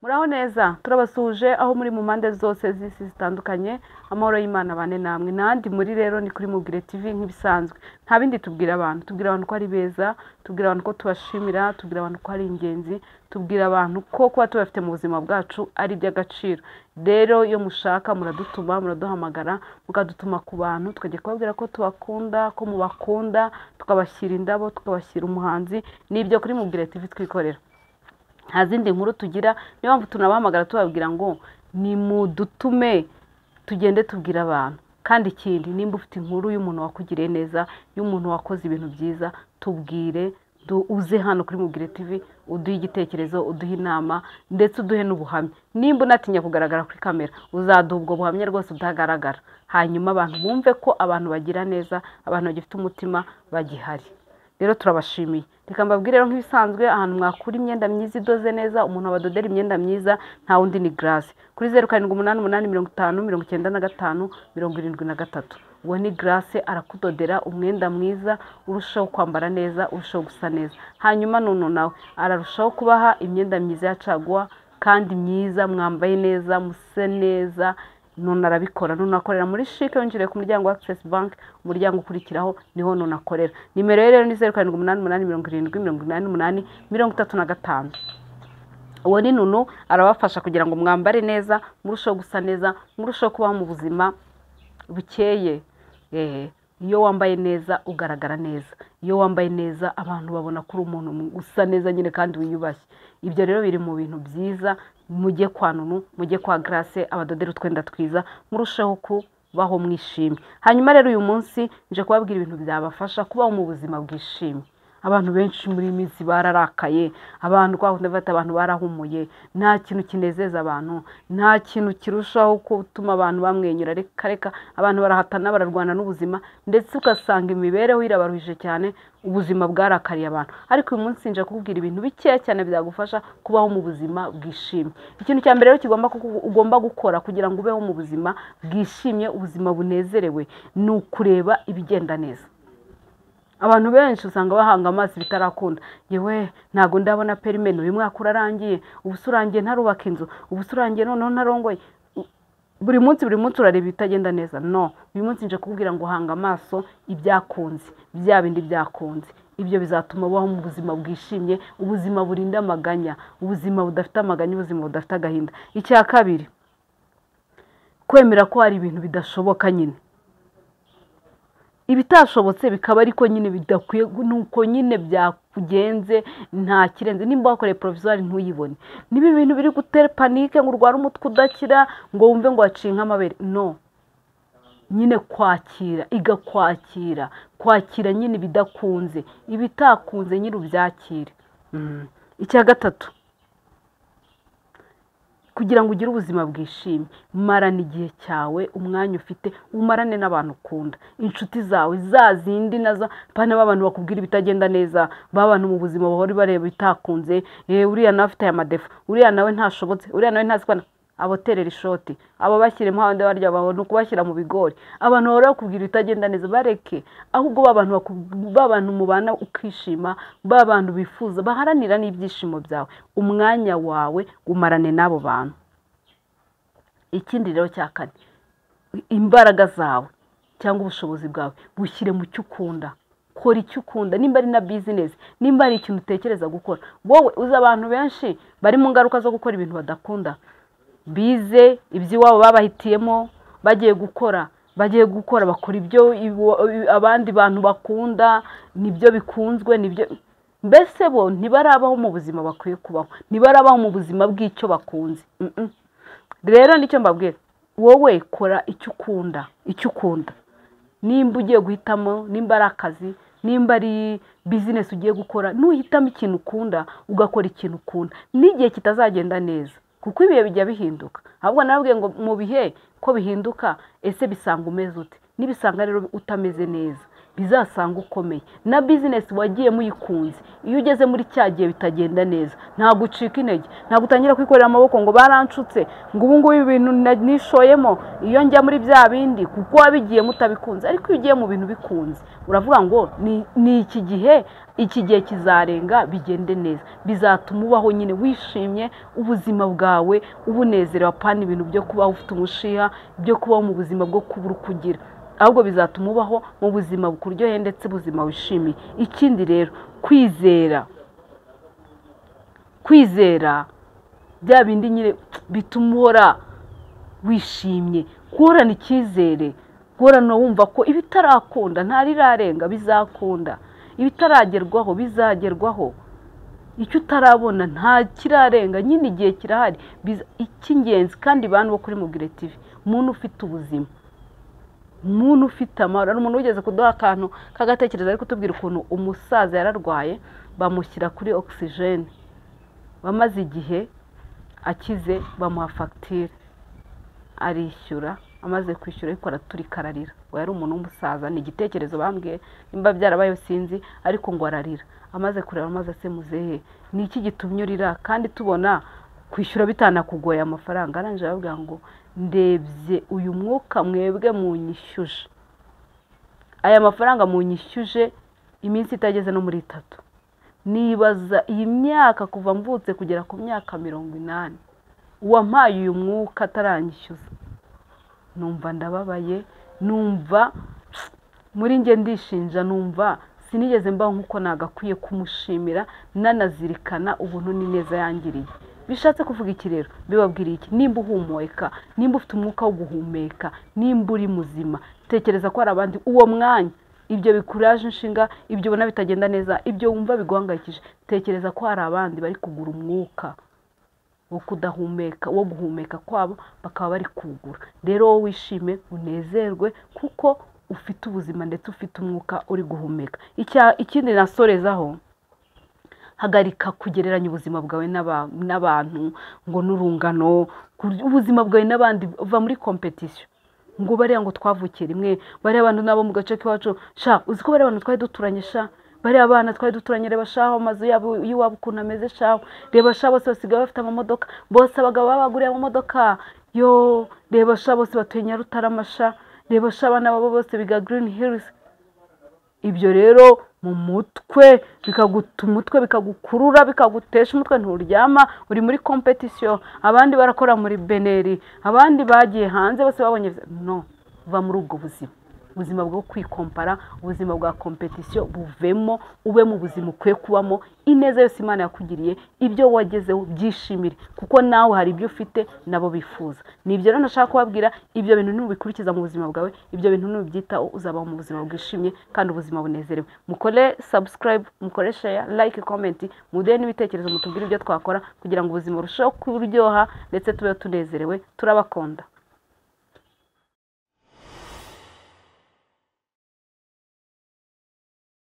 Muraho neza turabasuje aho muri mu mpande zose z'isi zitandukanye amahoro y'Imana bane namwe nandi muri rero ni kuri Mugire TV nk'ibisanzwe nta bindi tubwira abantu ko ari beza tubwira abantu ko tubashimira tubwira abantu ko ari ingenzi tubwira abantu ko kuba tubafite mu buzima bwacu ari iby'agaciro rero iyo mushaka muradutuma muraduhamagara mukadutuma ku bantu tukajya kubabwira ko tubakunda ko mubakunda tukabashyira indabo tukabashyira umuhanzi n'ibyo kuri Mugire TV twikorera nta zindi nkuru tugira niyo mpamvu tunabahamagara tubabwira ngo ni mudutume tugende tubwira abantu kandi ikindi nimba ufite inkuru y'umuntu wakugiriye neza y'umuntu wakoze ibintu byiza tubwire uze hano kuri Mugire TV uduhe igitekerezo uduhe inama ndetse uduhe n'ubuhamya nimba unatinya kugaragara kuri kamera uzaduha ubwo buhamya rwose udagaragara hanyuma abantu bumve ko abantu bagira neza abantu bagifite umutima bagihari rero turabashimiye reka mbabwire rero nk'ibisanzwe ahantu mwakura imyenda myiza idoze neza umuntu abadodera imyenda myiza nta wundi ni Grace kuri 0788509573 uwo ni Grace arakudodera umwenda mwiza urushaho kwambara neza urushaho gusa neza hanyuma none nawe ararushaho kubaha imyenda myiza ya caguwa kandi myiza mwambaye neza muse neza none arabikora none akorera muri Chic yonjire ku muryango wa Access Bank umuryango ukurikiraho niho none akorera nimero rero ni 0788708835 uwo ni nunu arabafasha kugira ngo mwambare neza murushaho gusa neza murushaho kubaho mu buzima bukeye iyo wambaye neza ugaragara neza iyo wambaye neza abantu babona kuri umuntu usa neza nyine kandi wiyubashye ibyo rero biri mu bintu byiza mujye kwa nunu mujye kwa Grace abadodera utwenda twiza murushaho kubaho mwishimye hanyuma rero uyu munsi nje kubabwira ibintu byabafasha kubaho mu buzima bwishimye abantu benshi muri minsi bararakaye abantu kwakunda bata abantu barahumuye nta kintu kinezeza abantu nta kintu kirushaho gutuma abantu bamwenyura reka abantu barahatana bararwana n'ubuzima ndetse ugasanga imibereho irabaruhije cyane ubuzima bwarakariye abantu ariko uyu munsi nje kukubwira ibintu bikeya cyane byagufasha kubaho mu buzima bwishimye ikintu cya mbere rero ugomba gukora kugira ngo ubeho mu buzima bwishimye ubuzima bunezerewe ni ukureba ibigenda neza abantu benshi usanga bahanga amaso bitarakunda yewe ntago ndabona perimeno uyu mwaka urarangiye ubusurangiye ntarubaka inzu ubusurangiye noneho narongoye buri munsi urareba bitagenda neza no uyu munsi nje kukubwira ngo hanga amaso ibyakunze bya bindi byakunze ibyo bizatuma ubaho mu buzima bwishimye ubuzima burinda amaganya ubuzima budafite amaganya ubuzima budafite agahinda icya kabiri kwemera ko hari ibintu bidashoboka nyine ibitashobotse bikaba ariko nyine bidakwiye nuko nyine byakugenze nta kirenze nimba wakoreye provisoire ntuyibone niba ibintu biri gutera panike ngo urwara umutwe udakira ngo wumve ngo wacinka amabere no nyine kwakira nyine bidakunze ibitakunze nyine ubyakire icya gatatu kugira ngo ugire ubuzima bwishimye marana igihe cyawe umwanya ufite umarane n'abantu ukunda inshuti zawe zazindi nazo bana b'abantu bakubwira ibitagenda neza babantu mu buzima bahori bareba bitakunze uriya nawe afite aya madefa uriya nawe ntashobotse uriya nawe ntazikwana aboterera ishoti abo bashyiremo abandi barya babona ukubashyira mu bigori abantu bahora bakubwira ibitagenda neza bareke ahubwo babantu mubana ukishima babantu bifuza baharanira n'ibyishimo byawe umwanya wawe umarane n'abo bantu ikindi rero cya kane imbaraga zawe cyangwa ubushobozi bwawe bushyire mu cyo ukunda kora icyo ukunda nimba ari na business nimba ari ikintu utekereza gukora wowe uzi abantu benshi bari mu ngaruka zo gukora ibintu badakunda bize iby'iwabo babahitiyemo bagiye gukora bakora ibyo abandi bantu bakunda nibyo bikunzwe nibyo mbese bo ntibarabaho mu buzima bakwiye kubaho ntibarabaho mu buzima bw'icyo bakunze rero nicyo mbabwira wowe kora icyo ukunda nimba ugiye guhitamo nimba ari akazi nimba ari business ugiye gukora nuhitamo ikintu ukunda ugakora ikintu ukunda n'igihe kitazagenda neza kuko ibihe bijya bihinduka ahubwo nababwiye ngo mu bihe ko bihinduka ese bisanga umeze ute nibisanga rero utameze neza bizasanga ukomeye na business wagiye muyikunze iyo ugeze muri cya gihe bitagenda neza ntabwo ucika intege, ntabwo utangira kwikorera amaboko ngo baranshutse ngo ubu ngubu ibintu nishoyemo iyo njya muri bya bindi kuko wabigiyemo utabikunze. Ariko iyo ugiye mu bintu bikunze uravuga ngo ni iki gihe kizarenga bigende neza, bizatuma ubaho nyine wishimye ubuzima bwawe ubunezerewe, apana ibintu byo kubaho ufite umushiha, byo kubaho mu buzima bwo kubura kugira, ahubwo bizatuma ubaho mu buzima bukuryoheye ndetse ubuzima wishimiye. Ikindi rero kwizera bya bindi nyine bituma uhora wishimye, guhorana icyizere, guhorana wumva ko ibitarakunda ntarirarenga bizakunda, ibitaragerwaho bizagerwaho, icyo utarabona nta kirarenga, nyine igihe kirahari. Icy'ingenzi kandi bantu bo kuri Mugire TV, umuntu ufite ubuzima, umuntu ufite amahoro. Ari umuntu wigeze kuduha akantu kagatekereza ari kutubwira ukuntu umusaza yararwaye bamushyira kuri oxygene, bamaze igihe akize bamuha fagitire arishyura, amaze kwishyura ariko araturika ararira. We yari umuntu w'umusaza, ni igitekerezo bambwiye, nimba byarabaye sinzi, ariko ngo ararira amaze kureba, amaze asemuzehe ni iki gitumye urira kandi tubona kwishyura bitanakugoye amafaranga. Arangije aravuga ngo ndebye uyu mwuka mwebwe munyishyuje, aya mafaranga munyishyuje iminsi itageze no muri 3, nibaza iyi myaka kuva mvutse kugera ku myaka 80 uwampaye uyu mwuka ataranyishyuza. Numva ndababaye, numva muri nge ndishinja, numva sinigeze mbaho nkuko nagakwiye kumushimira nanazirikana ubuntu n'ineza yangiriye. Bishatse kuvuga iki rero? Bibabwiriye iki? Nimba uhumeka, nimba ufite umwuka wo guhumeka, nimba uri muzima, tekereza ko hari abandi uwo mwanya ibyo bikuraje inshinga, ibyo ubona bitagenda neza, ibyo wumva biguhangayikije, tekereza ko hari abandi bari kugura umwuka wo kudahumeka, wo guhumeka kwabo bakaba bari kugura. Rero wowe wishime unezerwe kuko ufite ubuzima ndetse ufite umwuka uri guhumeka. Ikindi nasorezaho, hagarika kugereranya ubuzima bwawe n'abantu ngo n'urungano. Ubuzima bwawe n'abandi uva muri competition, ngo bariya ngo twavukiye rimwe, bariya abantu nabo mu gace k'iwacu, sha uziko bariya abantu twari duturanye, sha bariya abana twari duturanye, reba shaho amazu yabo yiwabo ukuntu ameze, shaho reba shaho bose basigaye bafite amamodoka, bose abagabo babaguriye amamodoka, yo reba shaho bose batuye Nyarutarama, sha reba shaho abana babo bose biga Green Hills. Ibyo rero mu mutwe bikaguta umutwe, bikagukurura, bikagutesha umutwe, nturyama, uri muri competition. Abandi barakora muri beneri, abandi bagiye hanze, bose babonye. No, va muri ubwo ubuzima bwo kwikompara, ubuzima bwa competition buvemo, ube mu buzima ukwiye kubamo, ineza yose Imana yakugiriye, ibyo wagezeho byishimire kuko nawe hari ibyo ufite nabo bifuza. Nibyo rero nashaka kubabwira, ibyo bintu nubikurikiza mu buzima bwawe, ibyo bintu nubyitaho, uzabaho mu buzima bwishimye kandi ubuzima bunezerewe. Mukore subscribe, mukore share, like, comment, muduhe n'ibitekerezo, mutubwire ibyo twakora kugira ngo ubuzima burusheho kuryoha ndetse tube tunezerewe. Turabakunda.